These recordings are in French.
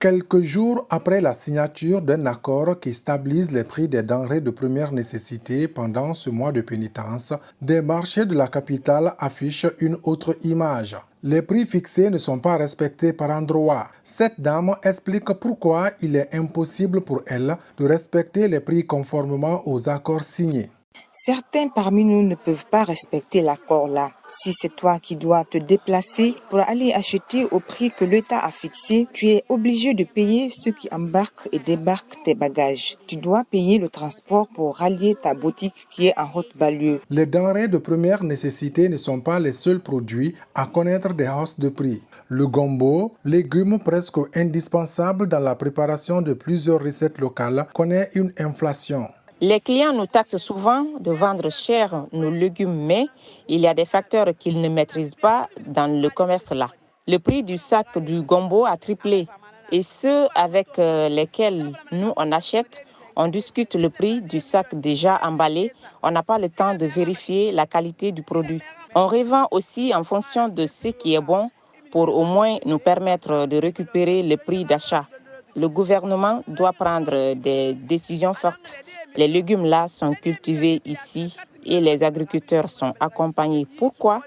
Quelques jours après la signature d'un accord qui stabilise les prix des denrées de première nécessité pendant ce mois de pénitence, des marchés de la capitale affichent une autre image. Les prix fixés ne sont pas respectés par endroits. Cette dame explique pourquoi il est impossible pour elle de respecter les prix conformément aux accords signés. Certains parmi nous ne peuvent pas respecter l'accord là. Si c'est toi qui dois te déplacer pour aller acheter au prix que l'État a fixé, tu es obligé de payer ceux qui embarquent et débarquent tes bagages. Tu dois payer le transport pour rallier ta boutique qui est en haute banlieue. Les denrées de première nécessité ne sont pas les seuls produits à connaître des hausses de prix. Le gombo, légume presque indispensable dans la préparation de plusieurs recettes locales, connaît une inflation. Les clients nous taxent souvent de vendre cher nos légumes, mais il y a des facteurs qu'ils ne maîtrisent pas dans le commerce là. Le prix du sac du gombo a triplé et ceux avec lesquels nous on achète, on discute le prix du sac déjà emballé. On n'a pas le temps de vérifier la qualité du produit. On revend aussi en fonction de ce qui est bon pour au moins nous permettre de récupérer le prix d'achat. Le gouvernement doit prendre des décisions fortes. Les légumes là sont cultivés ici et les agriculteurs sont accompagnés. Pourquoi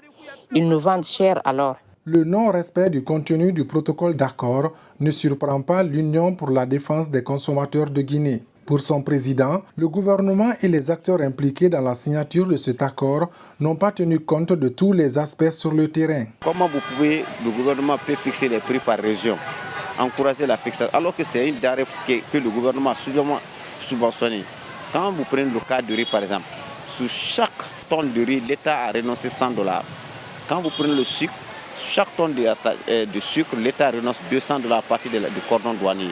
ils nous vendent cher alors? Le non-respect du contenu du protocole d'accord ne surprend pas l'Union pour la défense des consommateurs de Guinée. Pour son président, le gouvernement et les acteurs impliqués dans la signature de cet accord n'ont pas tenu compte de tous les aspects sur le terrain. Comment le gouvernement peut fixer les prix par région, encourager la fixation, alors que c'est une denrée que le gouvernement a souvent subventionné. Quand vous prenez le cas du riz par exemple, sur chaque tonne de riz, l'État a renoncé $100. Quand vous prenez le sucre, chaque tonne de sucre, l'État renonce $200 à partir du cordon douanier.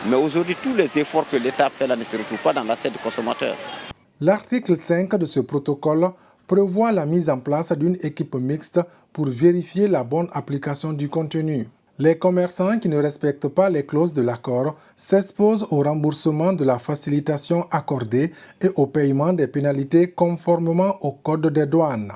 Mais aujourd'hui, tous les efforts que l'État fait là ne se retrouvent pas dans l'assiette du consommateur. L'article 5 de ce protocole prévoit la mise en place d'une équipe mixte pour vérifier la bonne application du contenu. Les commerçants qui ne respectent pas les clauses de l'accord s'exposent au remboursement de la facilitation accordée et au paiement des pénalités conformément au Code des douanes.